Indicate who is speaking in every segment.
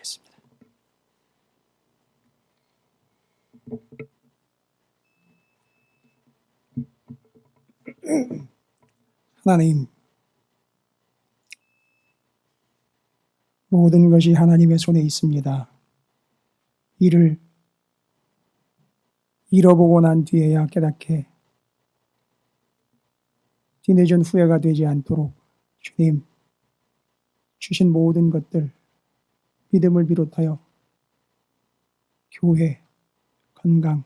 Speaker 1: 기도하겠습니다. 하나님, 모든 것이 하나님의 손에 있습니다. 이를 잃어보고 난 뒤에야 깨닫게 뒤늦은 후회가 되지 않도록 주님 주신 모든 것들, 믿음을 비롯하여 교회, 건강,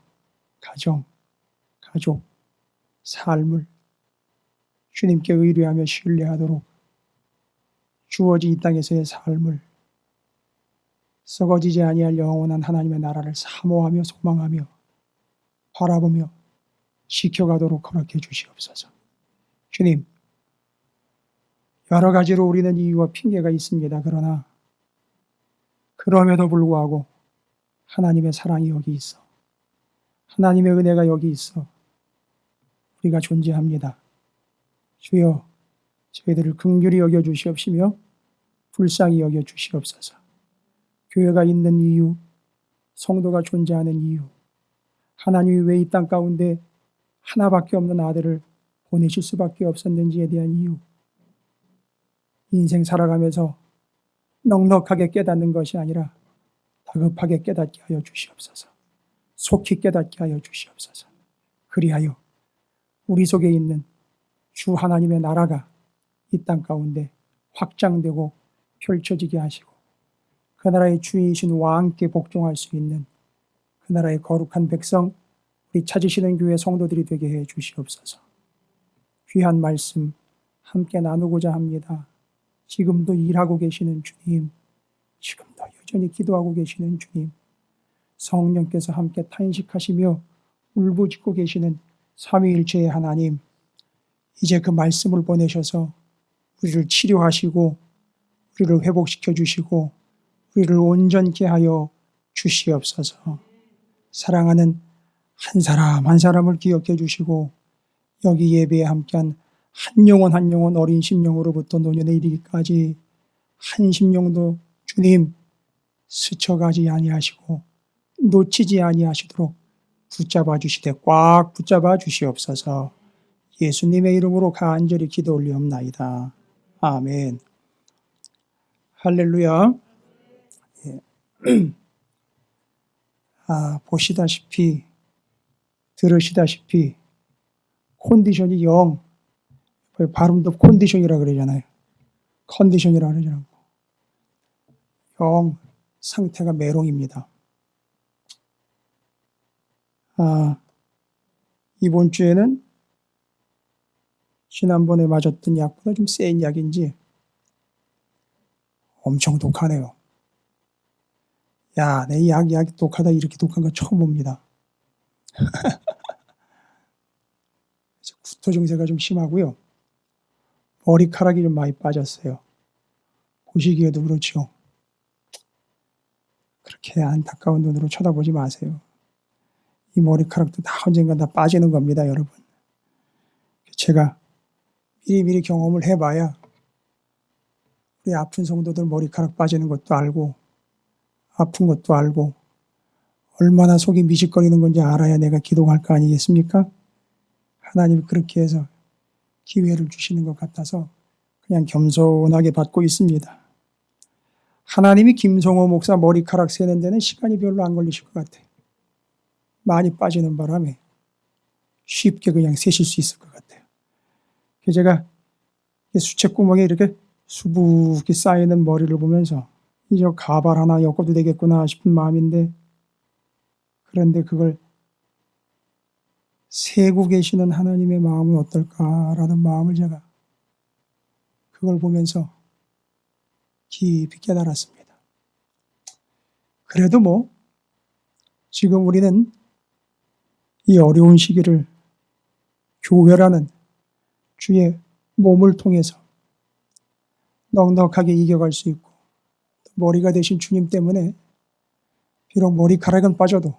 Speaker 1: 가정, 가족, 삶을 주님께 의뢰하며 신뢰하도록 주어진 이 땅에서의 삶을 썩어지지 아니할 영원한 하나님의 나라를 사모하며 소망하며 바라보며 지켜가도록 허락해 주시옵소서. 주님, 여러 가지로 우리는 이유와 핑계가 있습니다. 그러나 그럼에도 불구하고 하나님의 사랑이 여기 있어, 하나님의 은혜가 여기 있어 우리가 존재합니다. 주여, 저희들을 긍휼히 여겨 주시옵시며 불쌍히 여겨 주시옵소서. 교회가 있는 이유, 성도가 존재하는 이유, 하나님이 왜 이 땅 가운데 하나밖에 없는 아들을 보내실 수밖에 없었는지에 대한 이유, 인생 살아가면서 넉넉하게 깨닫는 것이 아니라 다급하게 깨닫게 하여 주시옵소서. 속히 깨닫게 하여 주시옵소서. 그리하여 우리 속에 있는 주 하나님의 나라가 이 땅 가운데 확장되고 펼쳐지게 하시고 그 나라의 주인이신 왕께 복종할 수 있는 그 나라의 거룩한 백성, 우리 찾으시는 교회 성도들이 되게 해 주시옵소서. 귀한 말씀 함께 나누고자 합니다. 지금도 일하고 계시는 주님, 지금도 여전히 기도하고 계시는 주님, 성령께서 함께 탄식하시며 울부짖고 계시는 삼위일체의 하나님, 이제 그 말씀을 보내셔서 우리를 치료하시고 우리를 회복시켜 주시고 우리를 온전케 하여 주시옵소서. 사랑하는 한 사람 한 사람을 기억해 주시고 여기 예배에 함께한 한 영혼 어린 심령으로부터 노년에 이르기까지 한 심령도 주님 스쳐가지 아니하시고 놓치지 아니하시도록 붙잡아 주시되 꽉 붙잡아 주시옵소서. 예수님의 이름으로 간절히 기도 올리옵나이다. 아멘. 할렐루야. 예. 보시다시피 들으시다시피 컨디션이 영, 발음도 컨디션이라 그러잖아요. 컨디션이라 그러잖아요. 영 상태가 메롱입니다. 이번 주에는 지난번에 맞았던 약보다 좀 센 약인지 엄청 독하네요. 야, 내 약이 독하다, 이렇게 독한 거 처음 봅니다. 구토 증세가 좀 심하고요. 머리카락이 좀 많이 빠졌어요. 보시기에도 그렇죠. 그렇게 안타까운 눈으로 쳐다보지 마세요. 이 머리카락도 다 언젠가 다 빠지는 겁니다, 여러분. 제가 미리미리 경험을 해봐야 우리 아픈 성도들 머리카락 빠지는 것도 알고 아픈 것도 알고 얼마나 속이 미식거리는 건지 알아야 내가 기도할 거 아니겠습니까? 하나님 그렇게 해서 기회를 주시는 것 같아서 그냥 겸손하게 받고 있습니다. 하나님이 김성호 목사 머리카락 세는 데는 시간이 별로 안 걸리실 것 같아요. 많이 빠지는 바람에 쉽게 그냥 세실 수 있을 것 같아요. 제가 수채구멍에 이렇게 수북히 쌓이는 머리를 보면서 이제 가발 하나 엮어도 되겠구나 싶은 마음인데, 그런데 그걸 세고 계시는 하나님의 마음은 어떨까라는 마음을 제가 그걸 보면서 깊이 깨달았습니다. 그래도 지금 우리는 이 어려운 시기를 교회라는 주의 몸을 통해서 넉넉하게 이겨갈 수 있고, 머리가 되신 주님 때문에 비록 머리카락은 빠져도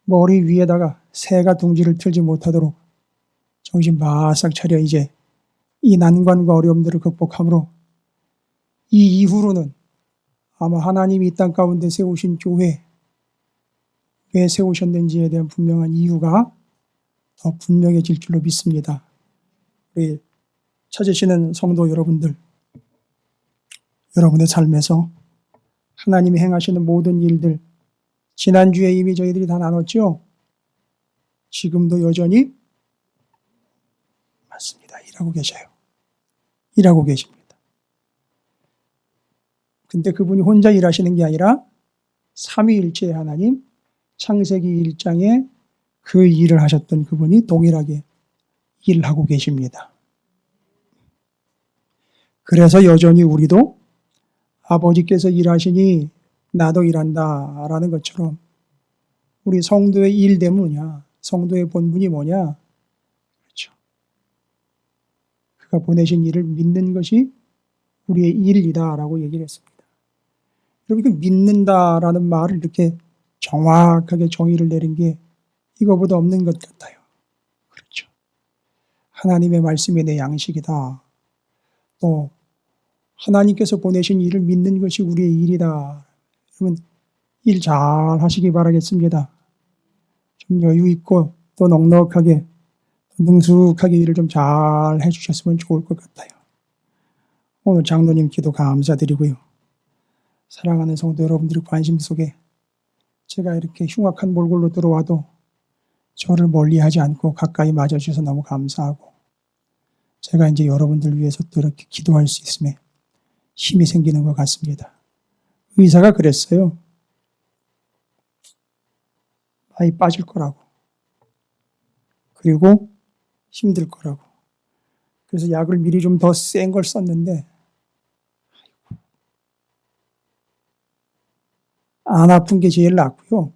Speaker 1: 머리 위에다가 새가 둥지를 틀지 못하도록 정신 바싹 차려 이제 이 난관과 어려움들을 극복함으로 이 이후로는 아마 하나님이 이 땅 가운데 세우신 교회, 왜 세우셨는지에 대한 분명한 이유가 더 분명해질 줄로 믿습니다. 우리 찾으시는 성도 여러분들, 여러분의 삶에서 하나님이 행하시는 모든 일들, 지난주에 이미 저희들이 다 나눴죠? 지금도 여전히 맞습니다. 일하고 계셔요. 일하고 계십니다. 근데 그분이 혼자 일하시는 게 아니라 삼위일체의 하나님, 창세기 1장에 그 일을 하셨던 그분이 동일하게 일하고 계십니다. 그래서 여전히 우리도 아버지께서 일하시니 나도 일한다 라는 것처럼 우리 성도의 일대 뭐냐? 성도의 본분이 뭐냐? 그렇죠. 그가 보내신 일을 믿는 것이 우리의 일이다 라고 얘기를 했습니다. 여러분, 믿는다라는 말을 이렇게 정확하게 정의를 내린 게 이거보다 없는 것 같아요. 그렇죠. 하나님의 말씀이 내 양식이다. 또 하나님께서 보내신 일을 믿는 것이 우리의 일이다. 여러분, 일 잘 하시기 바라겠습니다. 좀 여유 있고 또 넉넉하게 능숙하게 일을 좀 잘 해주셨으면 좋을 것 같아요. 오늘 장로님 기도 감사드리고요. 사랑하는 성도 여러분들의 관심 속에 제가 이렇게 흉악한 몰골로 들어와도 저를 멀리하지 않고 가까이 맞아주셔서 너무 감사하고, 제가 이제 여러분들 위해서 또 이렇게 기도할 수 있음에 힘이 생기는 것 같습니다. 의사가 그랬어요. 많이 빠질 거라고. 그리고 힘들 거라고. 그래서 약을 미리 좀 더 센 걸 썼는데 안 아픈 게 제일 낫고요.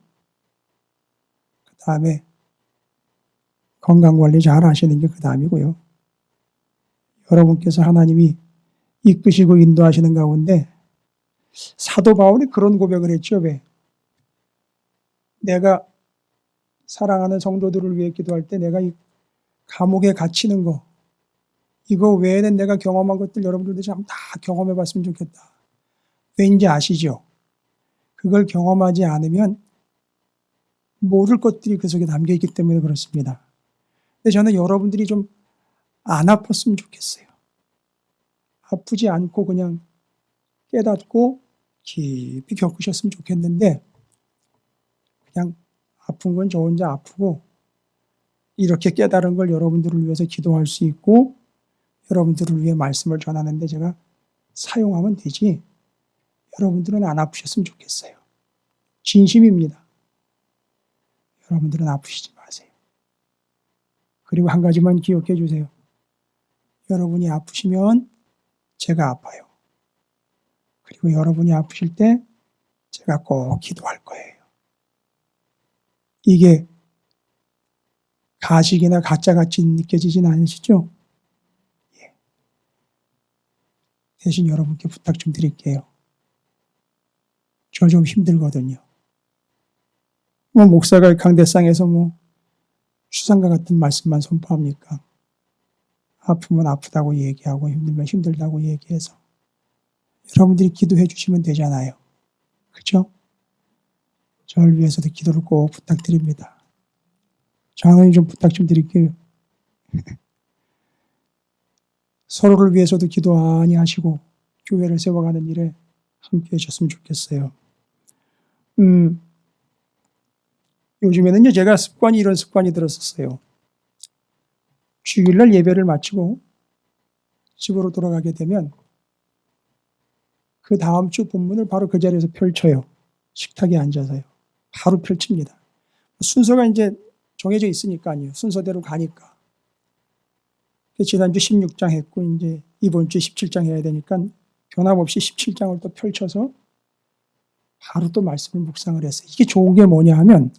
Speaker 1: 그 다음에 건강관리 잘 하시는 게 그 다음이고요. 여러분께서 하나님이 이끄시고 인도하시는 가운데 사도 바울이 그런 고백을 했죠. 왜? 내가 사랑하는 성도들을 위해 기도할 때 내가 이 감옥에 갇히는 거, 이거 외에는 내가 경험한 것들 여러분들도 참 다 경험해 봤으면 좋겠다. 왠지 아시죠? 그걸 경험하지 않으면 모를 것들이 그 속에 담겨 있기 때문에 그렇습니다. 근데 저는 여러분들이 좀 안 아팠으면 좋겠어요. 아프지 않고 그냥 깨닫고 깊이 겪으셨으면 좋겠는데, 그냥 아픈 건 저 혼자 아프고 이렇게 깨달은 걸 여러분들을 위해서 기도할 수 있고 여러분들을 위해 말씀을 전하는데 제가 사용하면 되지, 여러분들은 안 아프셨으면 좋겠어요. 진심입니다. 여러분들은 아프시지 마세요. 그리고 한 가지만 기억해 주세요. 여러분이 아프시면 제가 아파요. 그리고 여러분이 아프실 때 제가 꼭 기도할 거예요. 이게 가식이나 가짜같이 느껴지진 않으시죠? 예. 대신 여러분께 부탁 좀 드릴게요. 저 좀 힘들거든요. 목사가 강대상에서 추상과 같은 말씀만 선포합니까? 아프면 아프다고 얘기하고 힘들면 힘들다고 얘기해서 여러분들이 기도해 주시면 되잖아요. 그렇죠? 저를 위해서도 기도를 꼭 부탁드립니다. 장로님 좀 부탁 좀 드릴게요. 서로를 위해서도 기도 많이 하시고 교회를 세워가는 일에 함께 해주셨으면 좋겠어요. 요즘에는요, 제가 이런 습관이 들었었어요. 주일날 예배를 마치고 집으로 돌아가게 되면 그 다음 주 본문을 바로 그 자리에서 펼쳐요. 식탁에 앉아서요. 바로 펼칩니다. 순서가 이제 정해져 있으니까요. 순서대로 가니까. 지난주 16장 했고 이제 이번 주에 17장 해야 되니까 변함없이 17장을 또 펼쳐서 바로 또 말씀을 묵상을 했어요. 이게 좋은 게 뭐냐 하면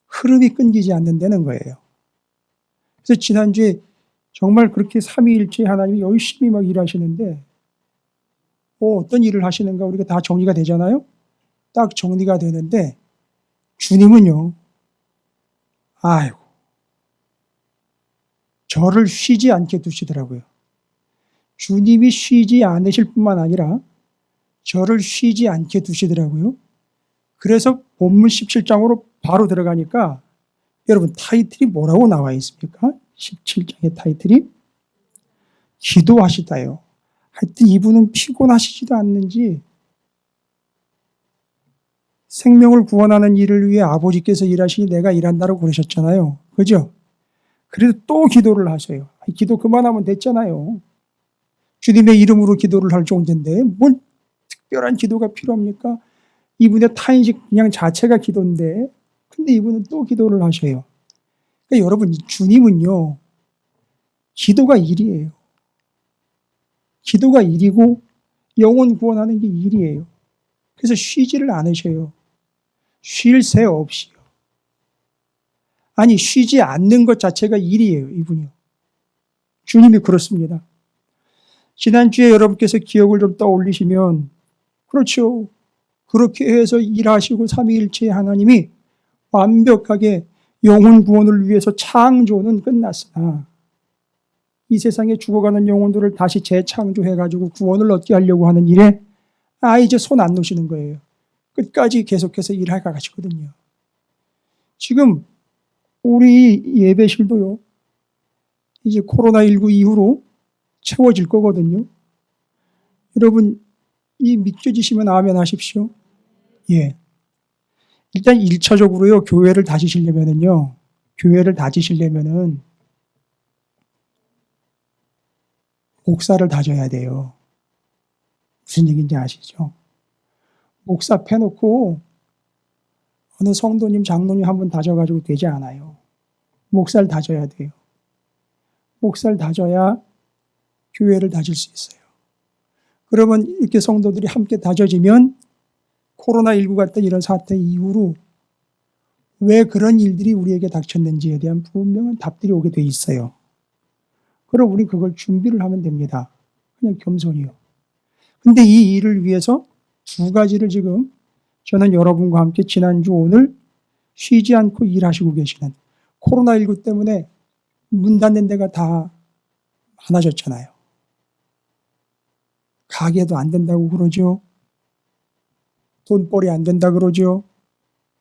Speaker 1: 흐름이 끊기지 않는다는 거예요. 그래서 지난주에 정말 그렇게 삼위일체 하나님이 열심히 막 일하시는데 어떤 일을 하시는가 우리가 다 정리가 되잖아요. 딱 정리가 되는데 주님은요, 아이고, 저를 쉬지 않게 두시더라고요. 주님이 쉬지 않으실 뿐만 아니라 저를 쉬지 않게 두시더라고요. 그래서 본문 17장으로 바로 들어가니까 여러분 타이틀이 뭐라고 나와 있습니까? 17장의 타이틀이 기도하시다요. 하여튼 이분은 피곤하시지도 않는지 생명을 구원하는 일을 위해 아버지께서 일하시니 내가 일한다고 그러셨잖아요. 그죠? 그래도 또 기도를 하셔요. 기도 그만하면 됐잖아요. 주님의 이름으로 기도를 할 정도인데 뭘 특별한 기도가 필요합니까? 이분의 타인식 그냥 자체가 기도인데 근데 이분은 또 기도를 하셔요. 그러니까 여러분 주님은요. 기도가 일이에요. 기도가 일이고 영혼 구원하는 게 일이에요. 그래서 쉬지를 않으셔요. 쉴 새 없이요. 아니 쉬지 않는 것 자체가 일이에요. 이분이요. 주님이 그렇습니다. 지난주에 여러분께서 기억을 좀 떠올리시면 그렇죠. 그렇게 해서 일하시고 삼위일체의 하나님이 완벽하게 영혼 구원을 위해서 창조는 끝났으나 이 세상에 죽어가는 영혼들을 다시 재창조해가지고 구원을 얻게 하려고 하는 일에 이제 손 안 놓으시는 거예요. 끝까지 계속해서 일할 가시거든요. 지금 우리 예배실도요. 이제 코로나19 이후로 채워질 거거든요. 여러분 이 믿겨지시면 아멘 하십시오. 예. 일단 1차적으로요. 교회를 다지시려면은요. 목사를 다져야 돼요. 무슨 얘기인지 아시죠? 목사 패놓고 어느 성도님, 장로님 한 분 다져가지고 되지 않아요. 목사를 다져야 돼요. 목사를 다져야 교회를 다질 수 있어요. 그러면 이렇게 성도들이 함께 다져지면 코로나19 같은 이런 사태 이후로 왜 그런 일들이 우리에게 닥쳤는지에 대한 분명한 답들이 오게 돼 있어요. 그럼 우리 그걸 준비를 하면 됩니다. 그냥 겸손히요. 근데 이 일을 위해서 두 가지를 지금 저는 여러분과 함께 지난주 오늘 쉬지 않고 일하시고 계시는 코로나19 때문에 문 닫는 데가 다 많아졌잖아요. 가게도 안 된다고 그러죠. 돈벌이 안 된다 그러죠.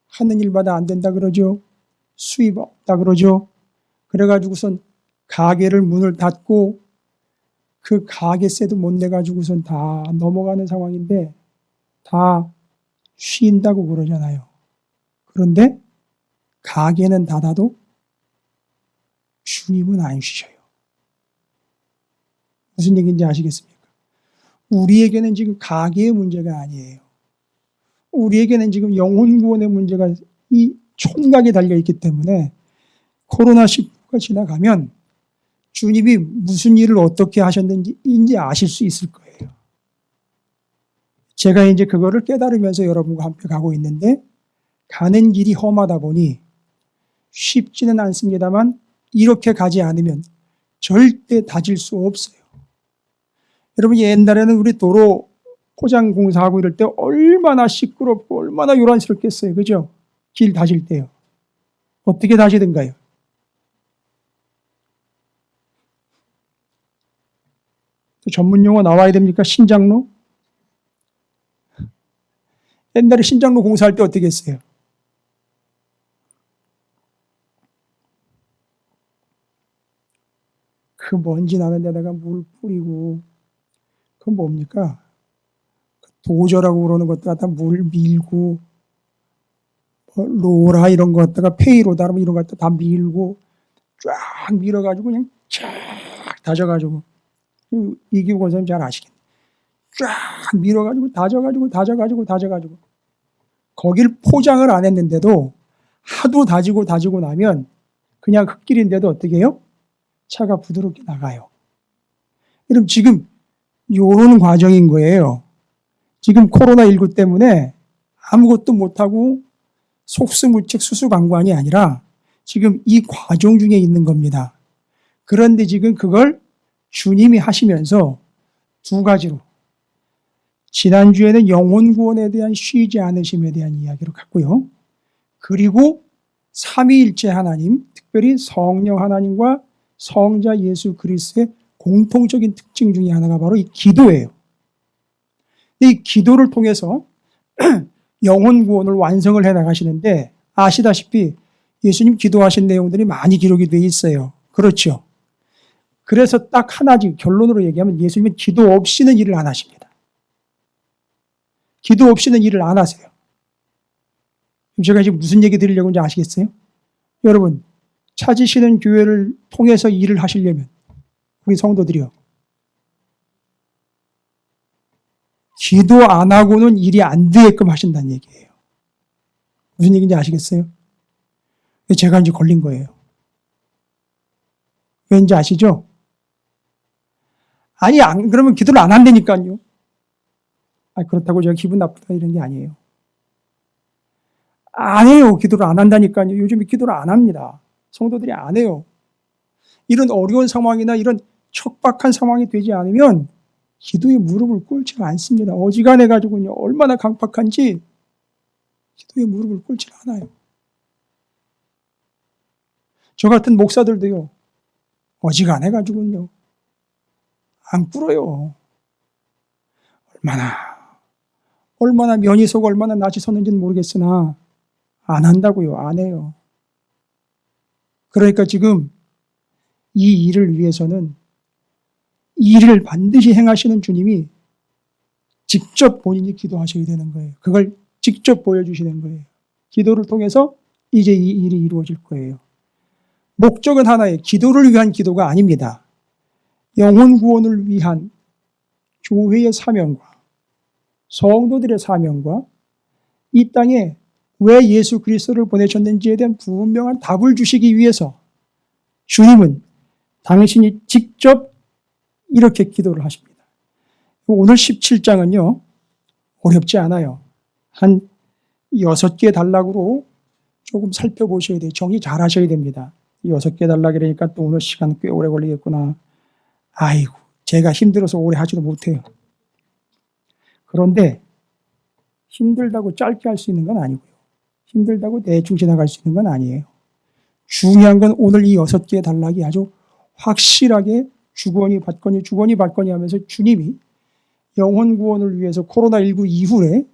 Speaker 1: 하는 일마다 안 된다 그러죠. 수입 없다 그러죠. 그래가지고선 가게를 문을 닫고 그 가게세도 못 내가지고선 다 넘어가는 상황인데 다 쉰다고 그러잖아요. 그런데 가게는 닫아도 주님은 안 쉬셔요. 무슨 얘기인지 아시겠습니까? 우리에게는 지금 가게의 문제가 아니에요. 우리에게는 지금 영혼 구원의 문제가 이 총각에 달려있기 때문에 코로나19가 지나가면 주님이 무슨 일을 어떻게 하셨는지 이제 아실 수 있을 거예요. 제가 이제 그거를 깨달으면서 여러분과 함께 가고 있는데 가는 길이 험하다 보니 쉽지는 않습니다만 이렇게 가지 않으면 절대 다질 수 없어요. 여러분 옛날에는 우리 도로 포장 공사하고 이럴 때 얼마나 시끄럽고 얼마나 요란스럽겠어요. 그죠? 길 다질 때요. 어떻게 다지던가요? 전문 용어 나와야 됩니까? 신장로? 옛날에 신장로 공사할 때 어떻게 했어요? 그 먼지 나는 데다가 물 뿌리고 그건 뭡니까? 도저라고 그러는 것들 갖다 물 밀고 로라 이런 거 갖다가 페이로다 이런 거 갖다 다 밀고 쫙 밀어가지고 그냥 쫙 다져가지고 이기호 권사님 잘 아시겠네. 쫙 밀어가지고 다져가지고 거길 포장을 안 했는데도 하도 다지고 나면 그냥 흙길인데도 어떻게 해요? 차가 부드럽게 나가요. 여러분 지금 요런 과정인 거예요. 지금 코로나19 때문에 아무것도 못하고 속수무책 수수방관이 아니라 지금 이 과정 중에 있는 겁니다. 그런데 지금 그걸 주님이 하시면서 두 가지로 지난주에는 영혼 구원에 대한 쉬지 않으심에 대한 이야기를 갔고요. 그리고 삼위일체 하나님, 특별히 성령 하나님과 성자 예수 그리스도의 공통적인 특징 중에 하나가 바로 이 기도예요. 이 기도를 통해서 영혼 구원을 완성을 해 나가시는데 아시다시피 예수님 기도하신 내용들이 많이 기록이 돼 있어요. 그렇죠. 그래서 딱 하나지 결론으로 얘기하면 예수님은 기도 없이는 일을 안 하십니다. 기도 없이는 일을 안 하세요. 제가 지금 무슨 얘기 드리려고 하는지 아시겠어요? 여러분, 찾으시는 교회를 통해서 일을 하시려면 우리 성도들이요. 기도 안 하고는 일이 안 되게끔 하신다는 얘기예요. 무슨 얘기인지 아시겠어요? 제가 이제 걸린 거예요. 왠지 아시죠? 아니, 그러면 기도를 안 한다니까요. 그렇다고 제가 기분 나쁘다 이런 게 아니에요. 안 해요. 기도를 안 한다니까요. 요즘에 기도를 안 합니다. 성도들이 안 해요. 이런 어려운 상황이나 이런 척박한 상황이 되지 않으면 기도에 무릎을 꿇지 않습니다. 어지간해가지고요. 얼마나 강팍한지 기도에 무릎을 꿇지 않아요. 저 같은 목사들도요. 어지간해가지고요. 안 꿇어요. 얼마나 면이 서고 얼마나 낯이 섰는지는 모르겠으나 안 한다고요. 안 해요. 그러니까 지금 이 일을 위해서는 이 일을 반드시 행하시는 주님이 직접 본인이 기도하셔야 되는 거예요. 그걸 직접 보여주시는 거예요. 기도를 통해서 이제 이 일이 이루어질 거예요. 목적은 하나예요. 기도를 위한 기도가 아닙니다. 영혼 구원을 위한 교회의 사명과 성도들의 사명과 이 땅에 왜 예수 그리스도를 보내셨는지에 대한 분명한 답을 주시기 위해서 주님은 당신이 직접 이렇게 기도를 하십니다. 오늘 17장은요, 어렵지 않아요. 한 6개 단락으로 조금 살펴보셔야 돼요. 정리 잘 하셔야 됩니다. 6개 단락이라니까 또 오늘 시간 꽤 오래 걸리겠구나. 아이고, 제가 힘들어서 오래 하지도 못해요. 그런데 힘들다고 짧게 할 수 있는 건 아니고요. 힘들다고 대충 지나갈 수 있는 건 아니에요. 중요한 건 오늘 이 6개의 단락이 아주 확실하게 주거니 받거니 하면서 주님이 영혼 구원을 위해서 코로나19 이후에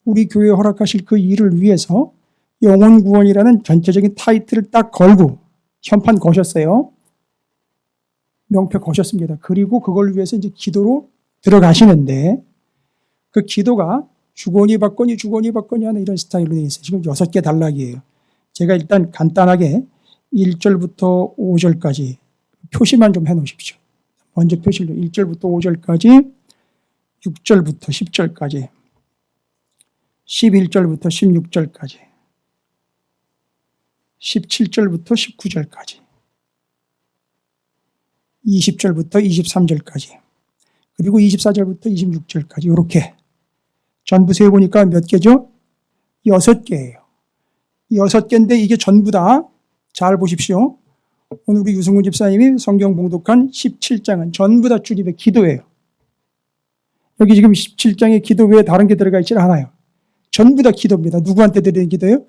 Speaker 1: 우리 교회에 허락하실 그 일을 위해서 영혼 구원이라는 전체적인 타이틀을 딱 걸고 현판 거셨어요. 명패 거셨습니다. 그리고 그걸 위해서 이제 기도로 들어가시는데 그 기도가 주거니 받거니 하는 이런 스타일로 되어 있어요. 지금 6개 단락이에요. 제가 일단 간단하게 1절부터 5절까지 표시만 좀 해놓으십시오. 먼저 표시를 1절부터 5절까지, 6절부터 10절까지, 11절부터 16절까지, 17절부터 19절까지, 20절부터 23절까지, 그리고 24절부터 26절까지 이렇게 전부 세어보니까 몇 개죠? 6개예요. 6개인데 이게 전부 다 잘 보십시오. 오늘 우리 유승훈 집사님이 성경 봉독한 17장은 전부 다 주님의 기도예요. 여기 지금 17장의 기도 외에 다른 게 들어가 있지 않아요. 전부 다 기도입니다. 누구한테 드리는 기도예요?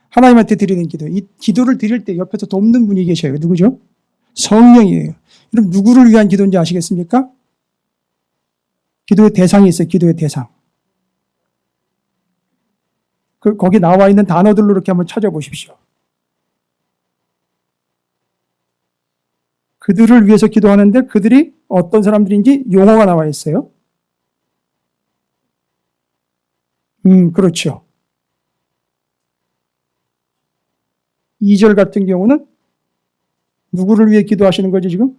Speaker 1: 하나님한테 드리는 기도예요. 이 기도를 드릴 때 옆에서 돕는 분이 계셔요. 누구죠? 성령이에요. 그럼 누구를 위한 기도인지 아시겠습니까? 기도의 대상이 있어요. 기도의 대상. 거기 나와 있는 단어들로 이렇게 한번 찾아보십시오. 그들을 위해서 기도하는데 그들이 어떤 사람들인지 용어가 나와 있어요. 그렇죠. 2절 같은 경우는 누구를 위해 기도하시는 거죠, 지금?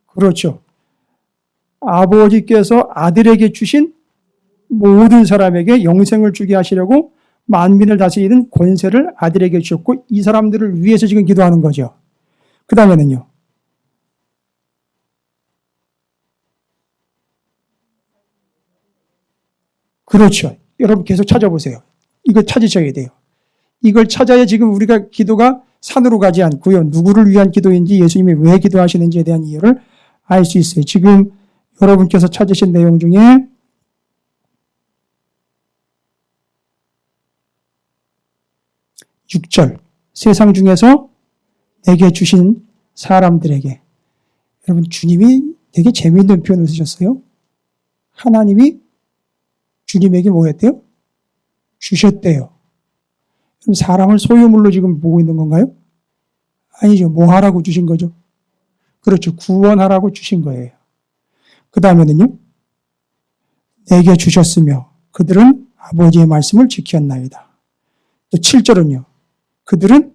Speaker 1: 그렇죠. 아버지께서 아들에게 주신 모든 사람에게 영생을 주게 하시려고 만민을 다스리는 권세를 아들에게 주셨고 이 사람들을 위해서 지금 기도하는 거죠. 그 다음에는요. 그렇죠. 여러분 계속 찾아보세요. 이걸 찾으셔야 돼요. 이걸 찾아야 지금 우리가 기도가 산으로 가지 않고요. 누구를 위한 기도인지 예수님이 왜 기도하시는지에 대한 이유를 알 수 있어요. 지금 여러분께서 찾으신 내용 중에 6절 세상 중에서 내게 주신 사람들에게 여러분 주님이 되게 재미있는 표현을 쓰셨어요. 하나님이 주님에게 뭐 했대요? 주셨대요. 그럼 사람을 소유물로 지금 보고 있는 건가요? 아니죠. 뭐 하라고 주신 거죠? 그렇죠. 구원하라고 주신 거예요. 그 다음에는요. 내게 주셨으며 그들은 아버지의 말씀을 지켰나이다. 또 7절은요. 그들은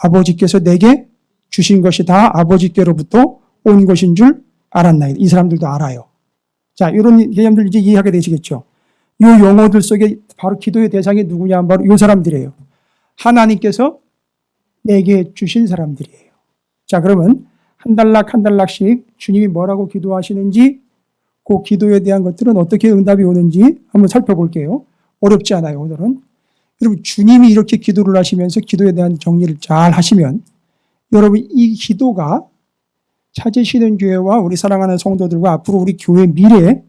Speaker 1: 아버지께서 내게 주신 것이 다 아버지께로부터 온 것인 줄 알았나이다. 이 사람들도 알아요. 자, 이런 개념들 이제 이해하게 되시겠죠. 이 용어들 속에 바로 기도의 대상이 누구냐 하면 바로 이 사람들이에요. 하나님께서 내게 주신 사람들이에요. 자, 그러면 한 단락 한 단락씩 주님이 뭐라고 기도하시는지 그 기도에 대한 것들은 어떻게 응답이 오는지 한번 살펴볼게요. 어렵지 않아요, 오늘은. 여러분, 주님이 이렇게 기도를 하시면서 기도에 대한 정리를 잘 하시면 여러분, 이 기도가 찾으시는 교회와 우리 사랑하는 성도들과 앞으로 우리 교회 미래에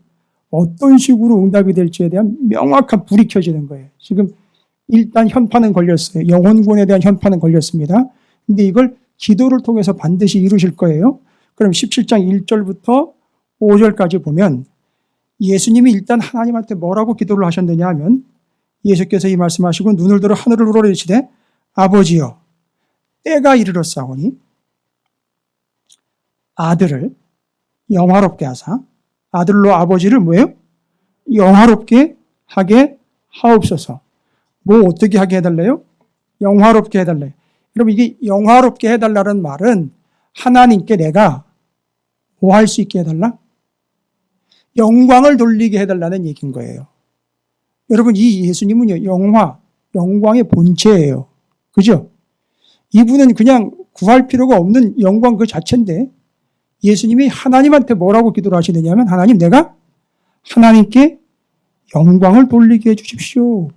Speaker 1: 어떤 식으로 응답이 될지에 대한 명확한 불이 켜지는 거예요. 지금 일단 현판은 걸렸어요. 영혼구원에 대한 현판은 걸렸습니다. 근데 이걸 기도를 통해서 반드시 이루실 거예요. 그럼 17장 1절부터 5절까지 보면 예수님이 일단 하나님한테 뭐라고 기도를 하셨느냐 하면 예수께서 이 말씀하시고 눈을 들어 하늘을 우러러시되 아버지여 때가 이르렀사오니 아들을 영화롭게 하사 아들로 아버지를 뭐예요? 영화롭게 하게 하옵소서. 뭐 어떻게 하게 해달래요? 영화롭게 해달래요. 여러분 이게 영화롭게 해달라는 말은 하나님께 내가 뭐 할 수 있게 해달라? 영광을 돌리게 해달라는 얘기인 거예요. 여러분 이 예수님은요 영광의 본체예요. 그죠? 이분은 그냥 구할 필요가 없는 영광 그 자체인데 예수님이 하나님한테 뭐라고 기도를 하시느냐면 하나님 내가 하나님께 영광을 돌리게 해주십시오.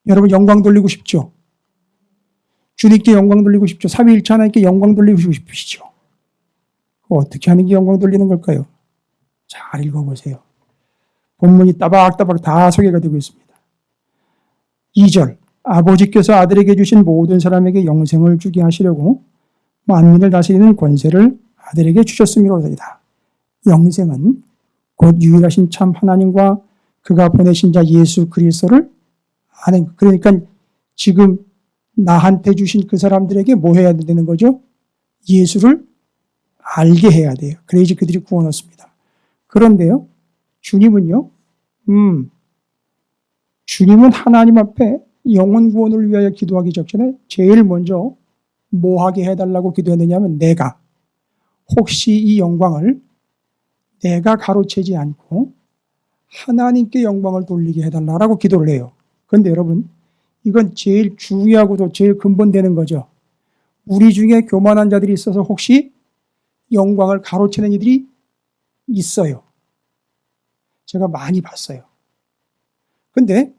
Speaker 1: 여러분 영광 돌리고 싶죠? 주님께 영광 돌리고 싶죠? 삼위일체 하나님께 영광 돌리고 싶으시죠? 어떻게 하는 게 영광 돌리는 걸까요? 잘 읽어보세요. 본문이 따박따박 다 소개가 되고 있습니다. 2절 아버지께서 아들에게 주신 모든 사람에게 영생을 주게 하시려고 만민을 다스리는 권세를 아들에게 주셨음이로소이다. 영생은 곧 유일하신 참 하나님과 그가 보내신 자 예수 그리스도를 아는, 그러니까 지금 나한테 주신 그 사람들에게 뭐 해야 되는 거죠? 예수를 알게 해야 돼요. 그래야지 그들이 구원 얻습니다. 그런데요, 주님은요, 주님은 하나님 앞에 영혼 구원을 위하여 기도하기 전에 제일 먼저 뭐 하게 해달라고 기도했느냐면 내가 혹시 이 영광을 내가 가로채지 않고 하나님께 영광을 돌리게 해달라고 기도를 해요. 그런데 여러분 이건 제일 중요하고도 제일 근본되는 거죠. 우리 중에 교만한 자들이 있어서 혹시 영광을 가로채는 이들이 있어요. 제가 많이 봤어요. 근데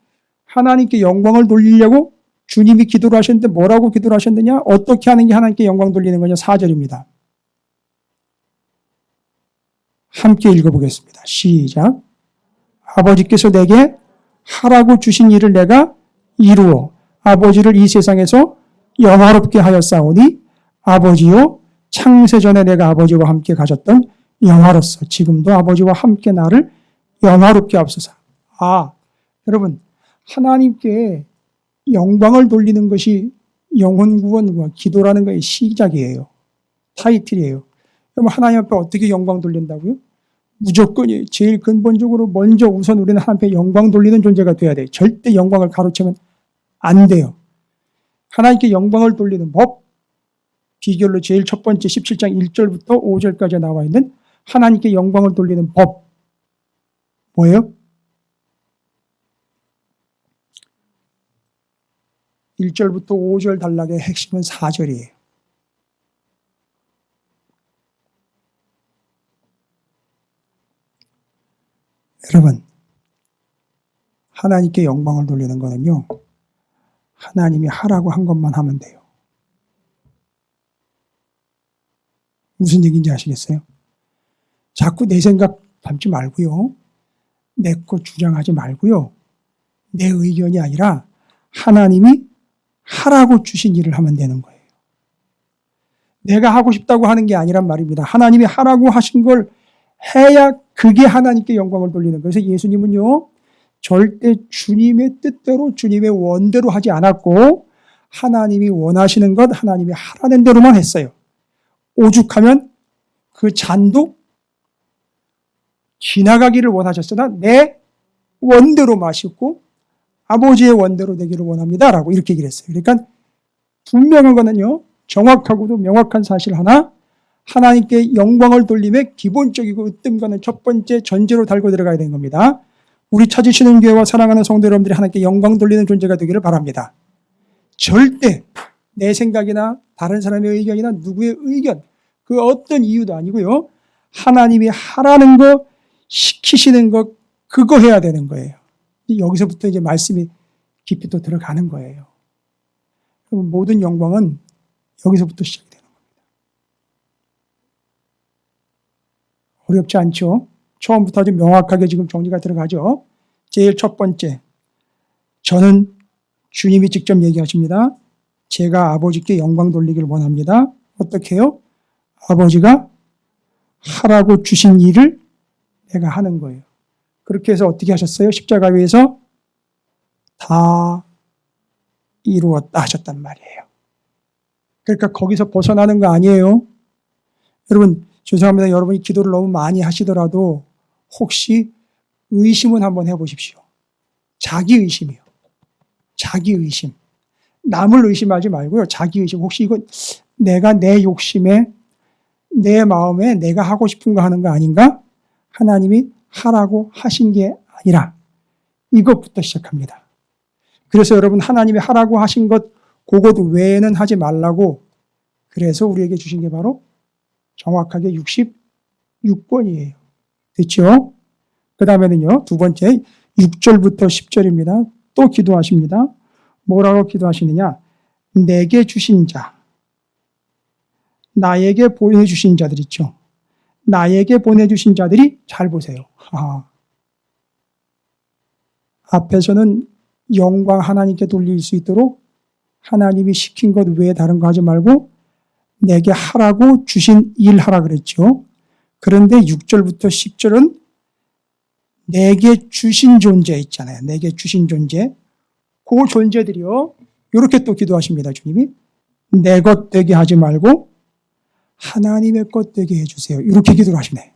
Speaker 1: 하나님께 영광을 돌리려고 주님이 기도를 하셨는데 뭐라고 기도를 하셨느냐? 어떻게 하는 게 하나님께 영광 돌리는 거냐? 4절입니다. 함께 읽어보겠습니다. 시작. 아버지께서 내게 하라고 주신 일을 내가 이루어 아버지를 이 세상에서 영화롭게 하였사오니 아버지요 창세전에 내가 아버지와 함께 가졌던 영화로서 지금도 아버지와 함께 나를 영화롭게 하옵소서. 여러분 하나님께 영광을 돌리는 것이 영혼 구원과 기도라는 것의 시작이에요. 타이틀이에요. 그럼 하나님 앞에 어떻게 영광 돌린다고요? 무조건이에요. 제일 근본적으로 먼저 우선 우리는 하나님 앞에 영광 돌리는 존재가 돼야 돼요. 절대 영광을 가로채면 안 돼요. 하나님께 영광을 돌리는 법, 비결로 제일 첫 번째 17장 1절부터 5절까지 나와 있는 하나님께 영광을 돌리는 법 뭐예요? 1절부터 5절 단락의 핵심은 4절이에요. 여러분, 하나님께 영광을 돌리는 거는요, 하나님이 하라고 한 것만 하면 돼요. 무슨 얘기인지 아시겠어요? 자꾸 내 생각 담지 말고요, 내 것 주장하지 말고요, 내 의견이 아니라 하나님이 하라고 주신 일을 하면 되는 거예요. 내가 하고 싶다고 하는 게 아니란 말입니다. 하나님이 하라고 하신 걸 해야 그게 하나님께 영광을 돌리는 거예요. 그래서 예수님은요, 절대 주님의 뜻대로 주님의 원대로 하지 않았고 하나님이 원하시는 것 하나님이 하라는 대로만 했어요. 오죽하면 그 잔도 지나가기를 원하셨으나 내 원대로 마시고 아버지의 원대로 되기를 원합니다 라고 이렇게 얘기를 했어요. 그러니까 분명한 거는요, 정확하고도 명확한 사실 하나, 하나님께 영광을 돌림의 기본적이고 으뜸과는 첫 번째 전제로 달고 들어가야 되는 겁니다. 우리 찾으시는 교회와 사랑하는 성도 여러분들이 하나님께 영광 돌리는 존재가 되기를 바랍니다. 절대 내 생각이나 다른 사람의 의견이나 누구의 의견, 그 어떤 이유도 아니고요. 하나님이 하라는 거, 시키시는 거, 그거 해야 되는 거예요. 여기서부터 이제 말씀이 깊이 또 들어가는 거예요. 그럼 모든 영광은 여기서부터 시작이 되는 겁니다. 어렵지 않죠? 처음부터 아주 명확하게 지금 정리가 들어가죠. 제일 첫 번째, 저는 주님이 직접 얘기하십니다. 제가 아버지께 영광 돌리기를 원합니다. 어떻게 해요? 아버지가 하라고 주신 일을 내가 하는 거예요. 그렇게 해서 어떻게 하셨어요? 십자가 위에서 다 이루었다 하셨단 말이에요. 그러니까 거기서 벗어나는 거 아니에요. 여러분, 죄송합니다. 여러분이 기도를 너무 많이 하시더라도 혹시 의심은 한번 해보십시오. 자기 의심이요. 자기 의심. 남을 의심하지 말고요. 자기 의심. 혹시 이건 내가 내 욕심에 내 마음에 내가 하고 싶은 거 하는 거 아닌가? 하나님이 하라고 하신 게 아니라 이것부터 시작합니다. 그래서 여러분 하나님이 하라고 하신 것 그것 외에는 하지 말라고 그래서 우리에게 주신 게 바로 정확하게 66번이에요. 됐죠? 그 다음에는요. 두 번째 6절부터 10절입니다. 또 기도하십니다. 뭐라고 기도하시느냐? 내게 주신 자, 나에게 보내주신 자들 있죠. 나에게 보내주신 자들이 잘 보세요. 앞에서는 영광 하나님께 돌릴 수 있도록 하나님이 시킨 것 외에 다른 거 하지 말고 내게 하라고 주신 일 하라 그랬죠. 그런데 6절부터 10절은 내게 주신 존재 있잖아요. 내게 주신 존재. 그 존재들이요. 이렇게 또 기도하십니다. 주님이. 내 것 되게 하지 말고 하나님의 것 되게 해주세요. 이렇게 기도를 하시네.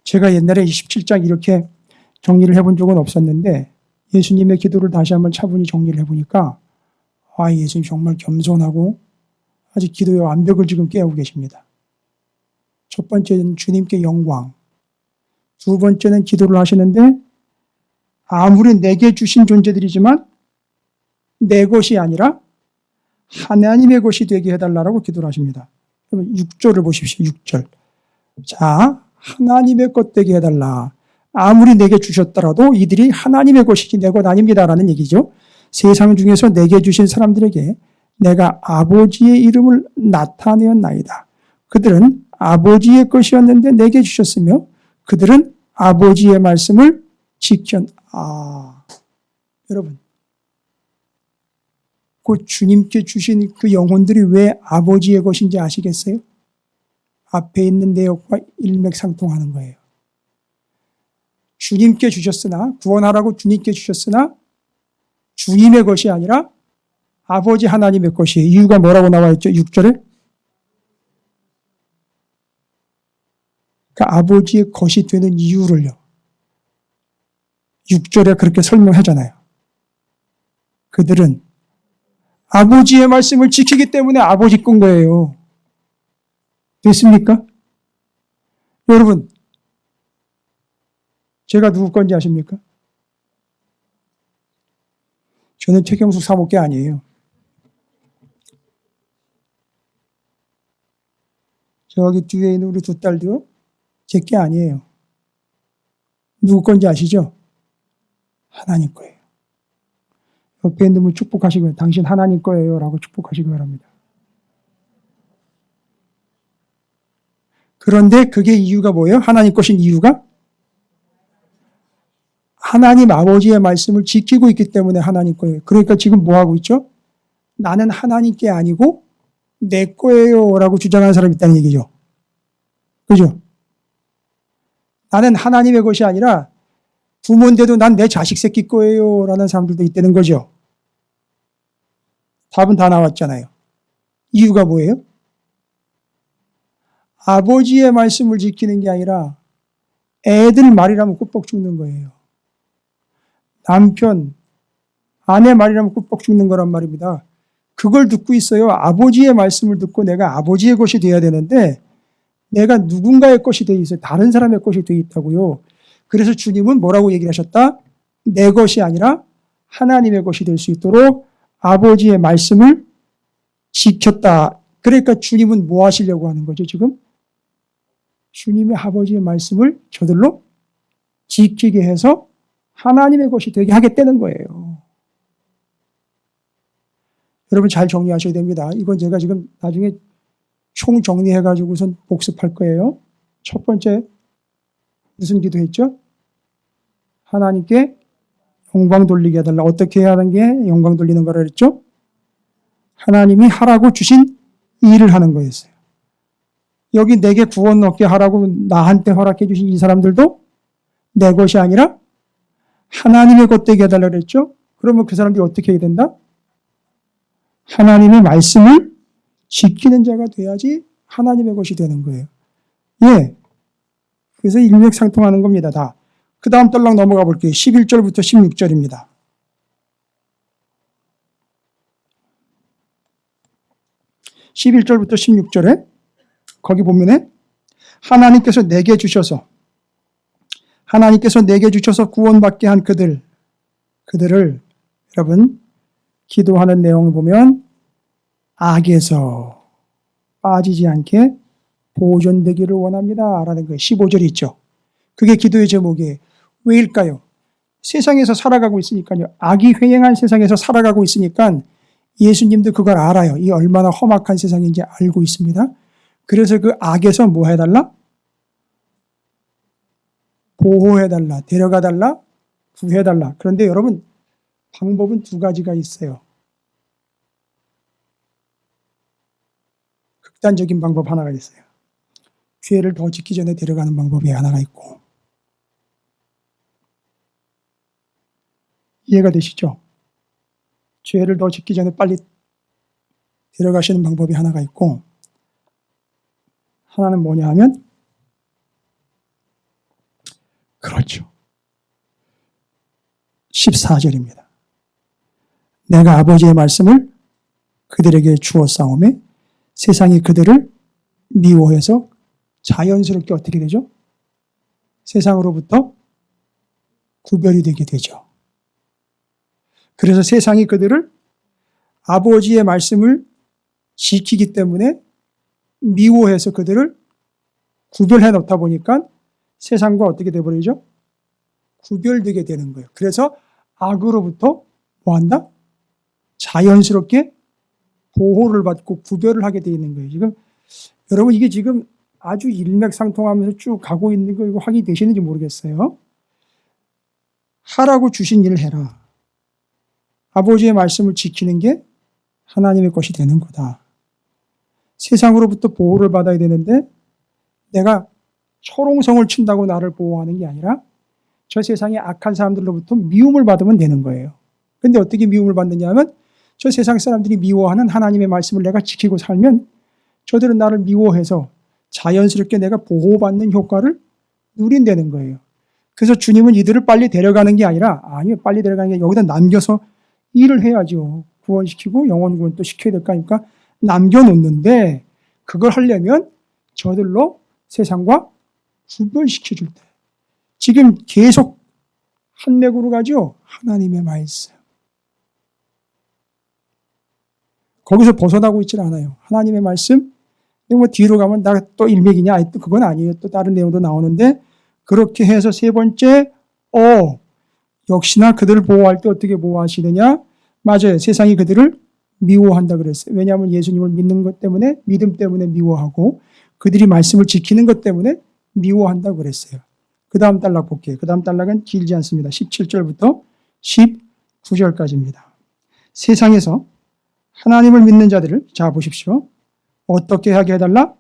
Speaker 1: 제가 옛날에 27장 이렇게 정리를 해본 적은 없었는데 예수님의 기도를 다시 한번 차분히 정리를 해보니까 예수님 정말 겸손하고 아직 기도의 완벽을 지금 깨우고 계십니다. 첫 번째는 주님께 영광, 두 번째는 기도를 하시는데 아무리 내게 주신 존재들이지만 내 것이 아니라 하나님의 것이 되게 해달라고 기도를 하십니다. 그러면 6절을 보십시오. 6절. 자, 하나님의 것 되게 해달라. 아무리 내게 주셨더라도 이들이 하나님의 것이지 내 것 아닙니다라는 얘기죠. 세상 중에서 내게 주신 사람들에게 내가 아버지의 이름을 나타내었나이다. 그들은 아버지의 것이었는데 내게 주셨으며 그들은 아버지의 말씀을 여러분, 그 주님께 주신 그 영혼들이 왜 아버지의 것인지 아시겠어요? 앞에 있는 내용과 일맥상통하는 거예요. 주님께 주셨으나, 구원하라고 주님께 주셨으나 주님의 것이 아니라 아버지 하나님의 것이에요. 이유가 뭐라고 나와 있죠? 6절에? 그러니까 아버지의 것이 되는 이유를요. 6절에 그렇게 설명하잖아요. 그들은 아버지의 말씀을 지키기 때문에 아버지 건 거예요. 됐습니까? 여러분, 제가 누구 건지 아십니까? 저는 최경숙 사모께 아니에요. 저기 뒤에 있는 우리 두 딸도요, 제 게 아니에요. 누구 건지 아시죠? 하나님 거예요. 옆에 있는 분 축복하시고요. 당신 하나님 거예요. 라고 축복하시기 바랍니다. 그런데 그게 이유가 뭐예요? 하나님 것인 이유가? 하나님 아버지의 말씀을 지키고 있기 때문에 하나님 거예요. 그러니까 지금 뭐 하고 있죠? 나는 하나님께 아니고 내 거예요 라고 주장하는 사람이 있다는 얘기죠. 그죠? 나는 하나님의 것이 아니라 부모인데도 난 내 자식 새끼 거예요 라는 사람들도 있다는 거죠. 답은 다 나왔잖아요. 이유가 뭐예요? 아버지의 말씀을 지키는 게 아니라 애들 말이라면 꿀뻑 죽는 거예요. 남편, 아내 말이라면 꿀뻑 죽는 거란 말입니다. 그걸 듣고 있어요. 아버지의 말씀을 듣고 내가 아버지의 것이 되어야 되는데 내가 누군가의 것이 되어 있어요. 다른 사람의 것이 되어 있다고요. 그래서 주님은 뭐라고 얘기를 하셨다? 내 것이 아니라 하나님의 것이 될 수 있도록 아버지의 말씀을 지켰다. 그러니까 주님은 뭐 하시려고 하는 거죠, 지금? 주님의 아버지의 말씀을 저들로 지키게 해서 하나님의 것이 되게 하겠다는 거예요. 여러분 잘 정리하셔야 됩니다. 이건 제가 지금 나중에 총 정리해가지고선 복습할 거예요. 첫 번째, 무슨 기도했죠? 하나님께 영광 돌리게 해달라. 어떻게 해야 하는 게 영광 돌리는 거라 그랬죠? 하나님이 하라고 주신 일을 하는 거였어요. 여기 내게 구원 얻게 하라고 나한테 허락해 주신 이 사람들도 내 것이 아니라 하나님의 것 되게 해달라 그랬죠? 그러면 그 사람들이 어떻게 해야 된다? 하나님의 말씀을 지키는 자가 돼야지 하나님의 것이 되는 거예요. 예. 그래서 일맥상통하는 겁니다, 다. 그 다음 떨락 넘어가 볼게요. 11절부터 16절입니다. 11절부터 16절에 거기 보면은 하나님께서 내게 주셔서 구원받게 한 그들을 여러분 기도하는 내용을 보면 악에서 빠지지 않게 보존되기를 원합니다 라는 거예요. 15절이 있죠. 그게 기도의 제목이에요. 왜일까요? 세상에서 살아가고 있으니까요. 악이 횡행한 세상에서 살아가고 있으니까 예수님도 그걸 알아요. 이 얼마나 험악한 세상인지 알고 있습니다. 그래서 그 악에서 뭐 해달라? 보호해달라, 데려가달라, 구해달라. 그런데 여러분 방법은 두 가지가 있어요. 극단적인 방법 하나가 있어요. 죄를 더 짓기 전에 데려가는 방법이 하나가 있고. 이해가 되시죠? 죄를 더 짓기 전에 빨리 데려가시는 방법이 하나가 있고, 하나는 뭐냐 하면 그렇죠. 14절입니다. 내가 아버지의 말씀을 그들에게 주었사오매 세상이 그들을 미워해서 자연스럽게 어떻게 되죠? 세상으로부터 구별이 되게 되죠. 그래서 세상이 그들을 아버지의 말씀을 지키기 때문에 미워해서 그들을 구별해 놓다 보니까 세상과 어떻게 돼버리죠? 구별되게 되는 거예요. 그래서 악으로부터 뭐 한다? 자연스럽게 보호를 받고 구별을 하게 되어 있는 거예요. 지금 여러분 이게 지금 아주 일맥상통하면서 쭉 가고 있는 거 이거 확인이 되시는지 모르겠어요. 하라고 주신 일을 해라. 아버지의 말씀을 지키는 게 하나님의 것이 되는 거다. 세상으로부터 보호를 받아야 되는데 내가 초롱성을 친다고 나를 보호하는 게 아니라 저 세상의 악한 사람들로부터 미움을 받으면 되는 거예요. 근데 어떻게 미움을 받느냐 하면 저 세상 사람들이 미워하는 하나님의 말씀을 내가 지키고 살면 저들은 나를 미워해서 자연스럽게 내가 보호받는 효과를 누린다는 거예요. 그래서 주님은 이들을 빨리 데려가는 게 아니라 아니요, 빨리 데려가는 게 여기다 남겨서 일을 해야죠. 구원시키고 영혼 구원 또 시켜야 될 거 아닙니까? 남겨놓는데 그걸 하려면 저들로 세상과 구별시켜줄 때 지금 계속 한 맥으로 가죠. 하나님의 말씀. 거기서 벗어나고 있질 않아요. 하나님의 말씀. 뭐 뒤로 가면 나 또 일맥이냐? 그건 아니에요. 또 다른 내용도 나오는데 그렇게 해서 세 번째 역시나 그들을 보호할 때 어떻게 보호하시느냐? 맞아요. 세상이 그들을 미워한다 그랬어요. 왜냐하면 예수님을 믿는 것 때문에 믿음 때문에 미워하고 그들이 말씀을 지키는 것 때문에 미워한다고 그랬어요. 그 다음 단락 볼게요. 그 다음 단락은 길지 않습니다. 17절부터 19절까지입니다. 세상에서 하나님을 믿는 자들을, 자 보십시오. 어떻게 하게 해달라?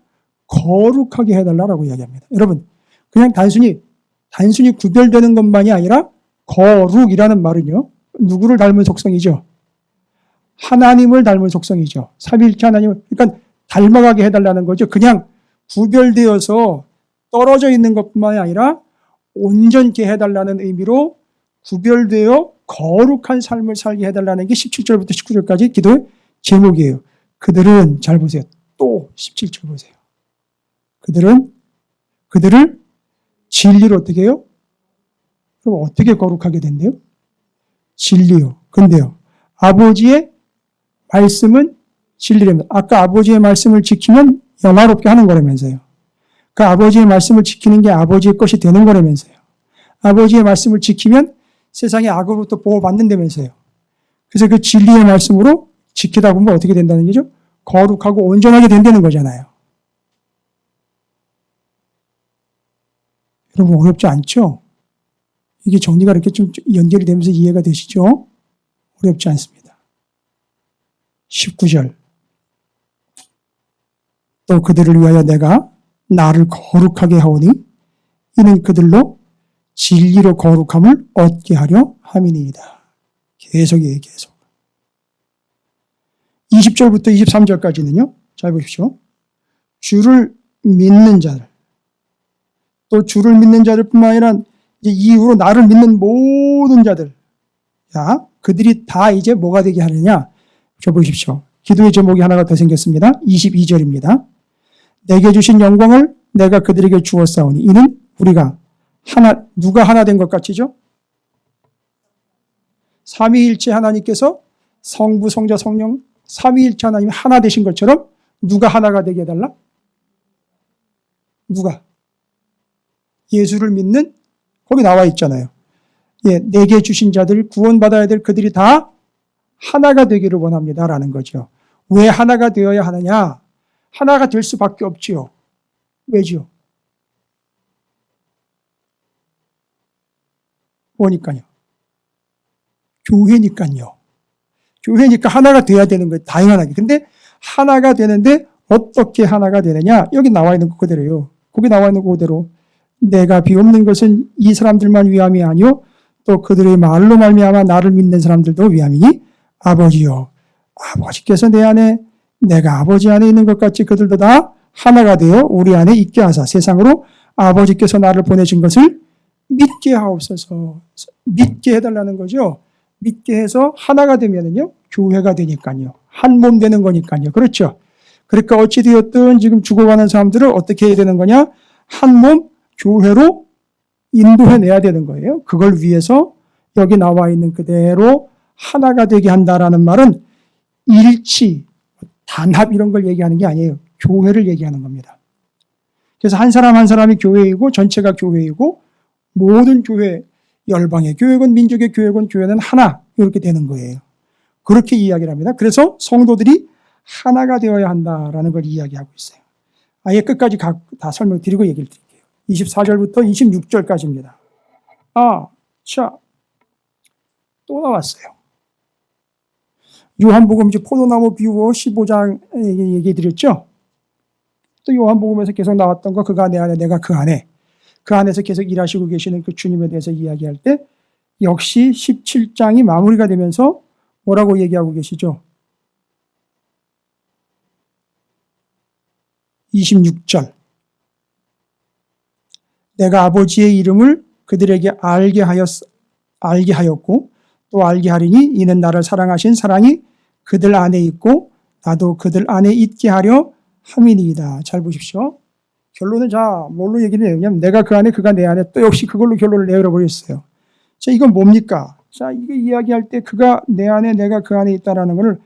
Speaker 1: 거룩하게 해달라라고 이야기합니다. 여러분, 그냥 단순히 구별되는 것만이 아니라 거룩이라는 말은요, 누구를 닮은 속성이죠? 하나님을 닮은 속성이죠. 삼위일체 하나님을, 그러니까 닮아가게 해달라는 거죠. 그냥 구별되어서 떨어져 있는 것뿐만이 아니라 온전케 해달라는 의미로 구별되어 거룩한 삶을 살게 해달라는 게 17절부터 19절까지 기도의 제목이에요. 그들은, 잘 보세요. 또 17절 보세요. 그들을 진리로 어떻게 해요? 그럼 어떻게 거룩하게 된대요? 진리요. 근데요, 아버지의 말씀은 진리랍니다. 아까 아버지의 말씀을 지키면 영화롭게 하는 거라면서요. 그 아버지의 말씀을 지키는 게 아버지의 것이 되는 거라면서요. 아버지의 말씀을 지키면 세상의 악으로부터 보호받는다면서요. 그래서 그 진리의 말씀으로 지키다 보면 어떻게 된다는 거죠? 거룩하고 온전하게 된다는 거잖아요. 여러분, 어렵지 않죠? 이게 정리가 이렇게 좀 연결이 되면서 이해가 되시죠? 어렵지 않습니다. 19절. 또 그들을 위하여 내가 나를 거룩하게 하오니 이는 그들로 진리로 거룩함을 얻게 하려 함이니이다. 계속이에요, 계속. 20절부터 23절까지는요. 잘 보십시오. 주를 믿는 자들, 또 주를 믿는 자들뿐만 아니라 이제 이후로 나를 믿는 모든 자들, 자, 그들이 다 이제 뭐가 되게 하느냐? 저 보십시오. 기도의 제목이 하나가 더 생겼습니다. 22절입니다. 내게 주신 영광을 내가 그들에게 주었사오니 이는 우리가 하나, 누가 하나 된 것 같이죠? 삼위일체 하나님께서 성부, 성자, 성령, 삼위일체 하나님이 하나 되신 것처럼 누가 하나가 되게 해달라? 누가? 예수를 믿는, 거기 나와 있잖아요. 예, 내게 주신 자들, 구원받아야 될 그들이 다 하나가 되기를 원합니다라는 거죠. 왜 하나가 되어야 하느냐? 하나가 될 수밖에 없지요. 왜죠? 뭐니까요? 교회니까요. 교회니까 하나가 돼야 되는 거예요. 당연하게. 근데 하나가 되는데 어떻게 하나가 되느냐? 여기 나와 있는 거 그대로요. 거기 나와 있는 거 그대로. 내가 비옵는 것은 이 사람들만 위함이 아니요 또 그들의 말로 말미암아 나를 믿는 사람들도 위함이니 아버지요. 아버지께서 내 안에 내가 아버지 안에 있는 것 같이 그들도 다 하나가 되어 우리 안에 있게 하사 세상으로 아버지께서 나를 보내신 것을 믿게 하옵소서. 믿게 해달라는 거죠. 믿게 해서 하나가 되면은요, 교회가 되니까요. 한 몸 되는 거니까요. 그렇죠. 그러니까 어찌되었든 지금 죽어가는 사람들을 어떻게 해야 되는 거냐? 한 몸 교회로 인도해내야 되는 거예요. 그걸 위해서 여기 나와 있는 그대로 하나가 되게 한다라는 말은 일치, 단합 이런 걸 얘기하는 게 아니에요. 교회를 얘기하는 겁니다. 그래서 한 사람 한 사람이 교회이고 전체가 교회이고 모든 교회, 열방의 교회건 민족의 교회건 교회는 하나 이렇게 되는 거예요. 그렇게 이야기를 합니다. 그래서 성도들이 하나가 되어야 한다라는 걸 이야기하고 있어요. 아예 끝까지 다 설명드리고 얘기를 드릴게요. 24절부터 26절까지입니다. 또 나왔어요. 요한복음 이제 포도나무 비유어 15장 얘기 드렸죠. 또 요한복음에서 계속 나왔던 거 그가 내 안에 내가 그 안에 그 안에서 계속 일하시고 계시는 그 주님에 대해서 이야기할 때 역시 17장이 마무리가 되면서 뭐라고 얘기하고 계시죠? 26절. 내가 아버지의 이름을 그들에게 알게 하였고 또 알게 하리니 이는 나를 사랑하신 사랑이 그들 안에 있고 나도 그들 안에 있게 하려 함이니이다. 잘 보십시오. 결론은 자 뭘로 얘기를 해냐면 내가 그 안에 그가 내 안에 또 역시 그걸로 결론을 내버려버렸어요. 자 이건 뭡니까? 자 이게 이야기할 때 그가 내 안에 내가 그 안에 있다라는 것을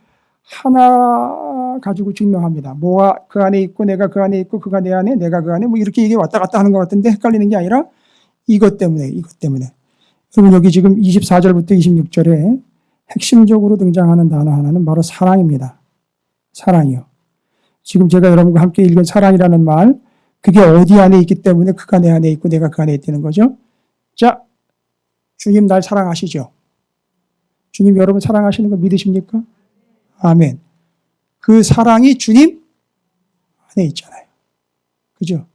Speaker 1: 하나 가지고 증명합니다. 뭐가 그 안에 있고 내가 그 안에 있고 그가 내 안에 내가 그 안에 뭐 이렇게 얘기 왔다 갔다 하는 것 같은데 헷갈리는 게 아니라 이것 때문에. 여러분 여기 지금 24절부터 26절에 핵심적으로 등장하는 단어 하나는 바로 사랑입니다. 사랑이요. 지금 제가 여러분과 함께 읽은 사랑이라는 말 그게 어디 안에 있기 때문에 그가 내 안에 있고 내가 그 안에 있다는 거죠. 자, 주님 날 사랑하시죠? 주님 여러분 사랑하시는 거 믿으십니까? 아멘. 그 사랑이 주님 안에 있잖아요. 그죠?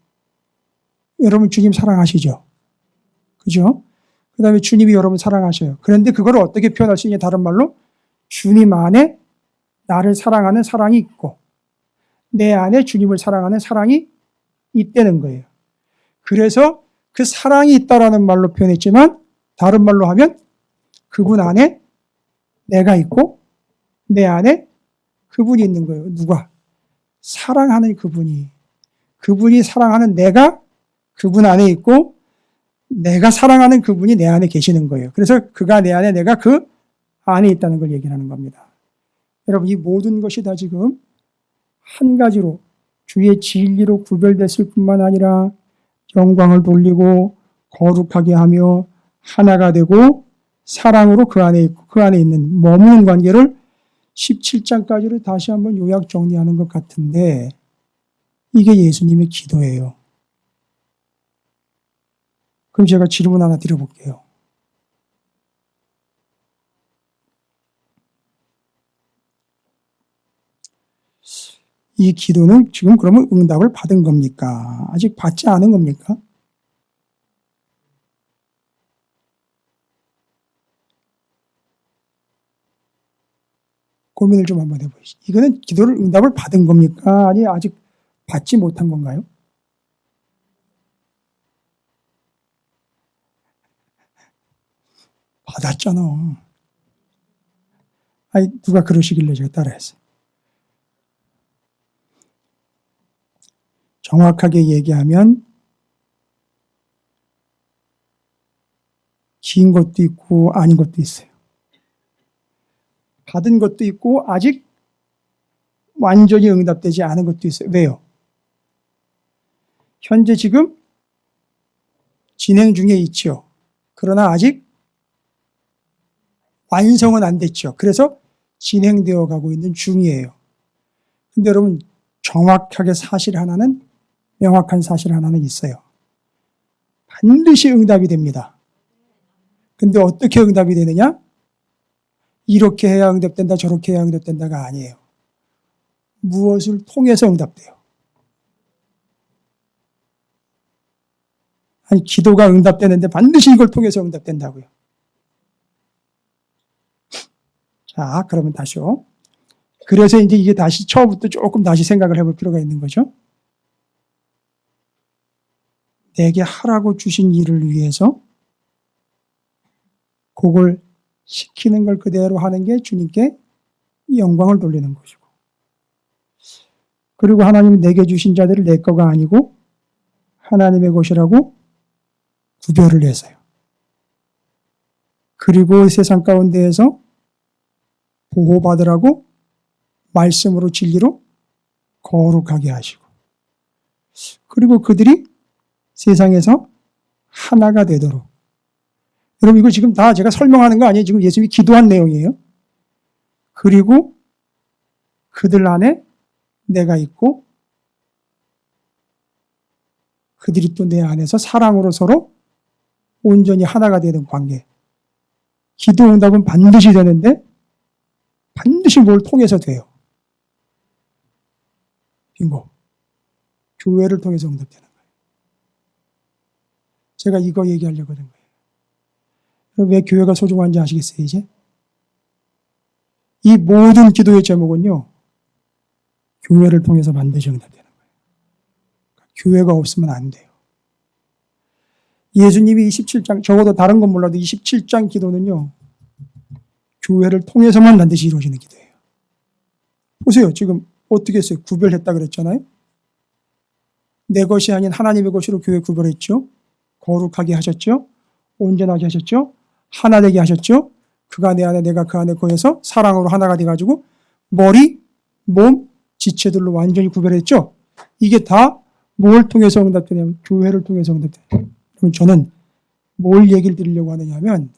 Speaker 1: 여러분 주님 사랑하시죠? 그죠? 그 다음에 주님이 여러분 사랑하셔요. 그런데 그걸 어떻게 표현할 수 있냐? 다른 말로 주님 안에 나를 사랑하는 사랑이 있고 내 안에 주님을 사랑하는 사랑이 있다는 거예요. 그래서 그 사랑이 있다라는 말로 표현했지만 다른 말로 하면 그분 안에 내가 있고 내 안에 그분이 있는 거예요. 누가? 사랑하는 그분이. 그분이 사랑하는 내가 그분 안에 있고 내가 사랑하는 그분이 내 안에 계시는 거예요. 그래서 그가 내 안에 내가 그 안에 있다는 걸 얘기하는 겁니다. 여러분 이 모든 것이 다 지금 한 가지로 주의 진리로 구별됐을 뿐만 아니라 영광을 돌리고 거룩하게 하며 하나가 되고 사랑으로 그 안에 있고 그 안에 있는 머무는 관계를 17장까지를 다시 한번 요약 정리하는 것 같은데 이게 예수님의 기도예요. 그럼 제가 질문 하나 드려볼게요. 이 기도는 지금 그러면 응답을 받은 겁니까? 아직 받지 않은 겁니까? 고민을 좀 한번 해보시죠. 이거는 기도를 응답을 받은 겁니까? 아니 아직 받지 못한 건가요? 받았잖아. 아니 누가 그러시길래 제가 따라했어요. 정확하게 얘기하면 긴 것도 있고 아닌 것도 있어요. 받은 것도 있고 아직 완전히 응답되지 않은 것도 있어요. 왜요? 현재 지금 진행 중에 있죠. 그러나 아직 완성은 안 됐죠. 그래서 진행되어 가고 있는 중이에요. 근데 여러분 정확하게 사실 하나는 명확한 사실 하나는 있어요. 반드시 응답이 됩니다. 근데 어떻게 응답이 되느냐? 이렇게 해야 응답된다, 저렇게 해야 응답된다가 아니에요. 무엇을 통해서 응답돼요? 아니, 기도가 응답되는데 반드시 이걸 통해서 응답된다고요. 자, 그러면 다시요. 그래서 이제 이게 다시 처음부터 조금 다시 생각을 해볼 필요가 있는 거죠. 내게 하라고 주신 일을 위해서 그걸 시키는 걸 그대로 하는 게 주님께 영광을 돌리는 것이고, 그리고 하나님이 내게 주신 자들을 내 거가 아니고 하나님의 것이라고 구별을 해서요. 그리고 세상 가운데에서 보호받으라고 말씀으로 진리로 거룩하게 하시고, 그리고 그들이 세상에서 하나가 되도록. 여러분 이거 지금 다 제가 설명하는 거 아니에요? 지금 예수님이 기도한 내용이에요. 그리고 그들 안에 내가 있고 그들이 또 내 안에서 사랑으로 서로 온전히 하나가 되는 관계. 기도 응답은 반드시 되는데 반드시 뭘 통해서 돼요. 빙고. 교회를 통해서 응답되는 거예요. 제가 이거 얘기하려고 하는 거예요. 그럼 왜 교회가 소중한지 아시겠어요, 이제? 이 모든 기도의 제목은요, 교회를 통해서 반드시 응답되는 거예요. 교회가 없으면 안 돼요. 예수님이 27장, 적어도 다른 건 몰라도 27장 기도는요, 교회를 통해서만 반드시 이루어지는 기도예요. 보세요. 지금 어떻게 했어요? 구별했다 그랬잖아요. 내 것이 아닌 하나님의 것으로 교회 구별했죠. 거룩하게 하셨죠. 온전하게 하셨죠. 하나 되게 하셨죠. 그가 내 안에 내가 그 안에 거해서 사랑으로 하나가 돼가지고 머리, 몸, 지체들로 완전히 구별했죠. 이게 다 뭘 통해서 응답되냐면 교회를 통해서 응답돼요. 그럼 저는 뭘 얘기를 드리려고 하느냐 하면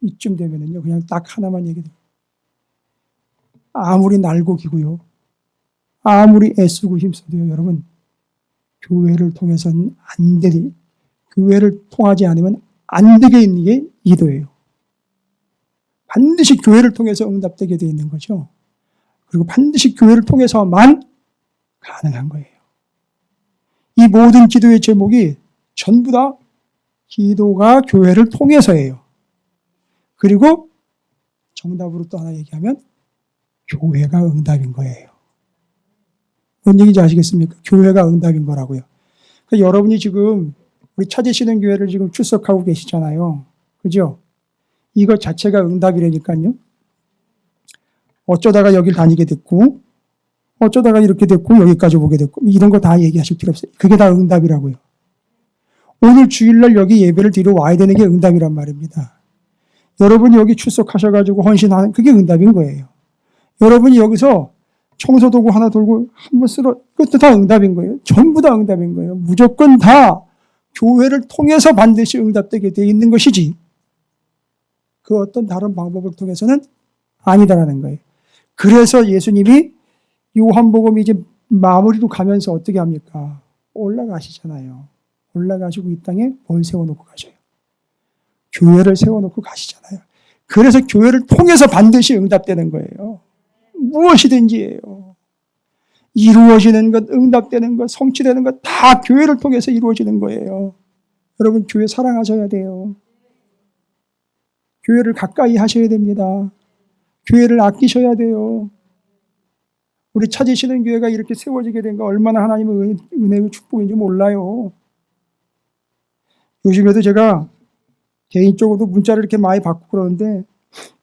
Speaker 1: 이쯤 되면은요 그냥 딱 하나만 얘기해요. 아무리 날고 기고요. 아무리 애쓰고 힘써도요. 여러분 교회를 통해서는 안 되니 교회를 통하지 않으면 안 되게 있는 게 기도예요. 반드시 교회를 통해서 응답되게 되어 있는 거죠. 그리고 반드시 교회를 통해서만 가능한 거예요. 이 모든 기도의 제목이 전부 다 기도가 교회를 통해서예요. 그리고 정답으로 또 하나 얘기하면 교회가 응답인 거예요. 뭔 얘기인지 아시겠습니까? 교회가 응답인 거라고요. 그러니까 여러분이 지금 우리 찾으시는 교회를 지금 출석하고 계시잖아요. 그죠? 이것 자체가 응답이라니까요. 어쩌다가 여길 다니게 됐고, 어쩌다가 이렇게 됐고, 여기까지 오게 됐고, 이런 거 다 얘기하실 필요 없어요. 그게 다 응답이라고요. 오늘 주일날 여기 예배를 드리러 와야 되는 게 응답이란 말입니다. 여러분이 여기 출석하셔가지고 헌신하는, 그게 응답인 거예요. 여러분이 여기서 청소도구 하나 돌고 한번 쓸어, 그것도 다 응답인 거예요. 전부 다 응답인 거예요. 무조건 다 교회를 통해서 반드시 응답되게 되어 있는 것이지, 그 어떤 다른 방법을 통해서는 아니다라는 거예요. 그래서 예수님이 요한복음 이제 마무리로 가면서 어떻게 합니까? 올라가시잖아요. 올라가시고 이 땅에 뭘 세워놓고 가셔요? 교회를 세워놓고 가시잖아요. 그래서 교회를 통해서 반드시 응답되는 거예요. 무엇이든지예요. 이루어지는 것, 응답되는 것, 성취되는 것 다 교회를 통해서 이루어지는 거예요. 여러분 교회 사랑하셔야 돼요. 교회를 가까이 하셔야 됩니다. 교회를 아끼셔야 돼요. 우리 찾으시는 교회가 이렇게 세워지게 된 거 얼마나 하나님의 은혜의 축복인지 몰라요. 요즘에도 제가 개인적으로도 문자를 이렇게 많이 받고 그러는데,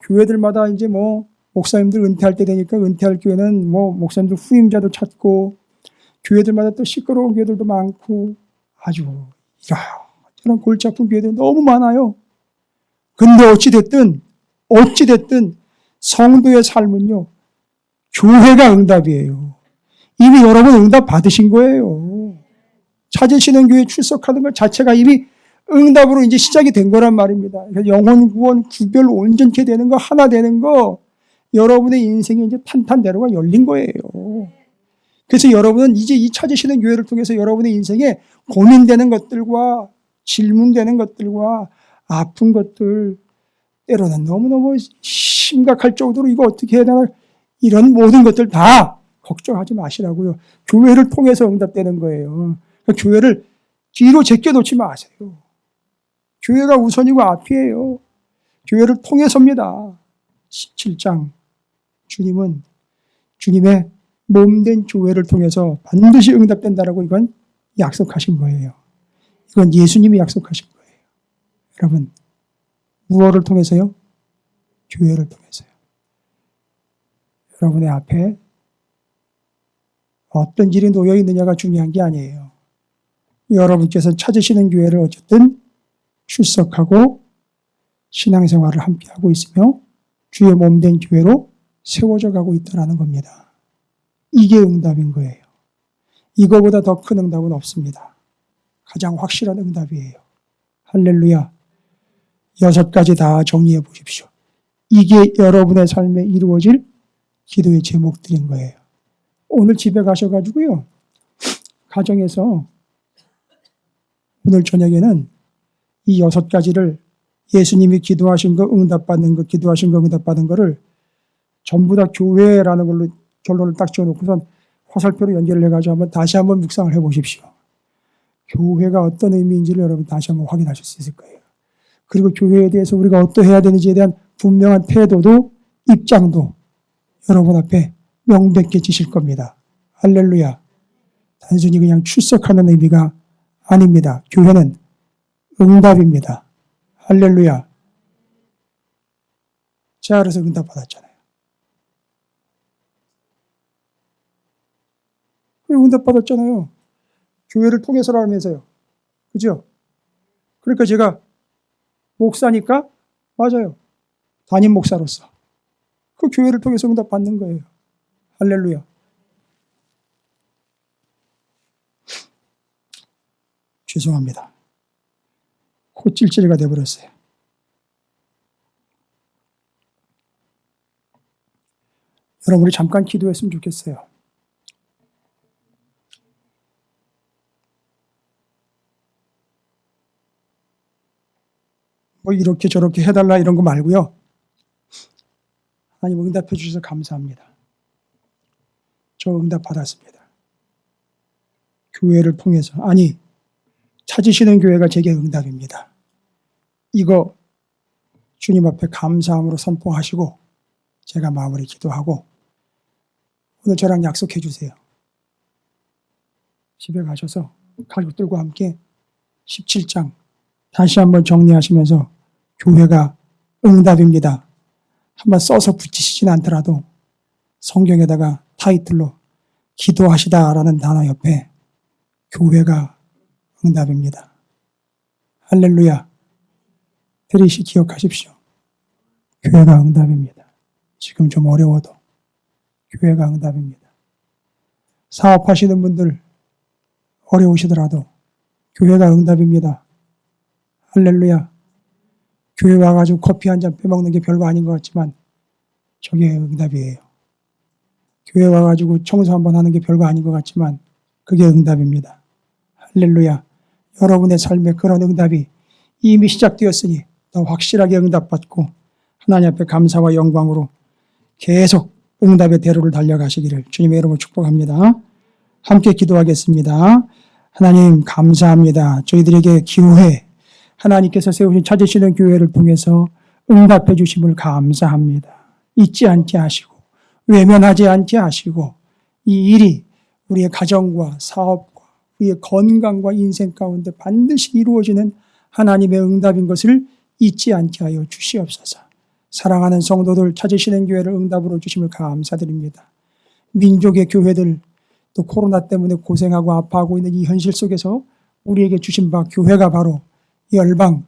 Speaker 1: 교회들마다 이제 뭐 목사님들 은퇴할 때 되니까 은퇴할 교회는 뭐 목사님들 후임자도 찾고, 교회들마다 또 시끄러운 교회들도 많고, 아주 이런 골치 아픈 교회들 너무 많아요. 근데 어찌됐든 성도의 삶은요, 교회가 응답이에요. 이미 여러분 응답 받으신 거예요. 찾으시는 교회에 출석하는 것 자체가 이미 응답으로 이제 시작이 된 거란 말입니다. 영혼 구원, 구별 온전케 되는 거, 하나 되는 거, 여러분의 인생에 이제 탄탄대로가 열린 거예요. 그래서 여러분은 이제 이 찾으시는 교회를 통해서 여러분의 인생에 고민되는 것들과 질문되는 것들과 아픈 것들, 때로는 너무너무 심각할 정도로 이거 어떻게 해야 되나, 이런 모든 것들 다 걱정하지 마시라고요. 교회를 통해서 응답되는 거예요. 그러니까 교회를 뒤로 제껴놓지 마세요. 교회가 우선이고 앞이에요. 교회를 통해서입니다. 17장 주님은 주님의 몸된 교회를 통해서 반드시 응답된다라고 이건 약속하신 거예요. 이건 예수님이 약속하신 거예요. 여러분, 무엇을 통해서요? 교회를 통해서요. 여러분의 앞에 어떤 일이 놓여 있느냐가 중요한 게 아니에요. 여러분께서 찾으시는 교회를 어쨌든 출석하고 신앙생활을 함께하고 있으며 주의 몸된 교회로 세워져 가고 있다는 겁니다. 이게 응답인 거예요. 이거보다 더 큰 응답은 없습니다. 가장 확실한 응답이에요. 할렐루야. 6가지 다 정리해 보십시오. 이게 여러분의 삶에 이루어질 기도의 제목들인 거예요. 오늘 집에 가셔가지고요, 가정에서 오늘 저녁에는 이 6가지를 예수님이 기도하신 거, 응답받는 거, 기도하신 거, 응답받은 거를 전부 다 교회라는 걸로 결론을 딱 지어놓고선 화살표로 연결을 해가지고 다시 한번 묵상을 해보십시오. 교회가 어떤 의미인지를 여러분 다시 한번 확인하실 수 있을 거예요. 그리고 교회에 대해서 우리가 어떠해야 되는지에 대한 분명한 태도도 입장도 여러분 앞에 명백해지실 겁니다. 할렐루야. 단순히 그냥 출석하는 의미가 아닙니다. 교회는 응답입니다. 할렐루야. 자, 그래서 응답 받았잖아요. 응답 받았잖아요. 교회를 통해서라면서요. 그죠? 그러니까 제가 목사니까, 맞아요. 담임 목사로서 그 교회를 통해서 응답 받는 거예요. 할렐루야. 죄송합니다. 코찔찔이가 돼버렸어요. 여러분, 우리 잠깐 기도했으면 좋겠어요. 뭐 이렇게 저렇게 해달라 이런 거 말고요. 하나님 응답해 주셔서 감사합니다. 저 응답 받았습니다. 교회를 통해서, 아니, 찾으시는 교회가 제게 응답입니다. 이거 주님 앞에 감사함으로 선포하시고 제가 마무리 기도하고 오늘 저랑 약속해 주세요. 집에 가셔서 가족들과 함께 17장 다시 한번 정리하시면서 교회가 응답입니다. 한번 써서 붙이시진 않더라도 성경에다가 타이틀로 기도하시다라는 단어 옆에 교회가 응답입니다. 할렐루야. 들으시 기억하십시오. 교회가 응답입니다. 지금 좀 어려워도 교회가 응답입니다. 사업하시는 분들 어려우시더라도 교회가 응답입니다. 할렐루야. 교회 와가지고 커피 한 잔 빼먹는 게 별거 아닌 것 같지만 저게 응답이에요. 교회 와가지고 청소 한번 하는 게 별거 아닌 것 같지만 그게 응답입니다. 할렐루야. 여러분의 삶에 그런 응답이 이미 시작되었으니 더 확실하게 응답받고 하나님 앞에 감사와 영광으로 계속 응답의 대로를 달려가시기를 주님의 이름으로 축복합니다. 함께 기도하겠습니다. 하나님 감사합니다. 저희들에게 기회, 하나님께서 세우신 찾으시는 교회를 통해서 응답해 주심을 감사합니다. 잊지 않게 하시고 외면하지 않게 하시고 이 일이 우리의 가정과 사업과 우리의 건강과 인생 가운데 반드시 이루어지는 하나님의 응답인 것을 잊지 않게 하여 주시옵소서. 사랑하는 성도들 찾으시는 교회를 응답으로 주심을 감사드립니다. 민족의 교회들 또 코로나 때문에 고생하고 아파하고 있는 이 현실 속에서 우리에게 주신 바 교회가 바로 열방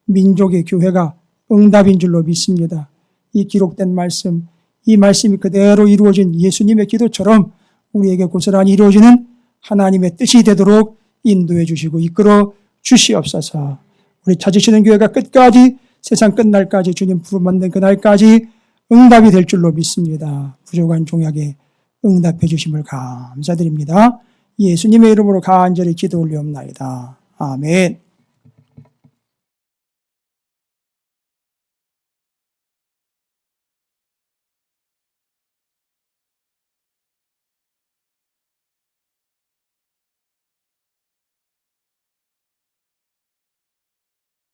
Speaker 1: 민족의 교회가 응답인 줄로 믿습니다. 이 기록된 말씀, 이 말씀이 그대로 이루어진 예수님의 기도처럼 우리에게 고스란히 이루어지는 하나님의 뜻이 되도록 인도해 주시고 이끌어 주시옵소서. 우리 찾으시는 교회가 끝까지 세상 끝날까지 주님 부름받는 그날까지 응답이 될 줄로 믿습니다. 부족한 종약에 응답해 주심을 감사드립니다. 예수님의 이름으로 간절히 기도 올리옵나이다. 아멘.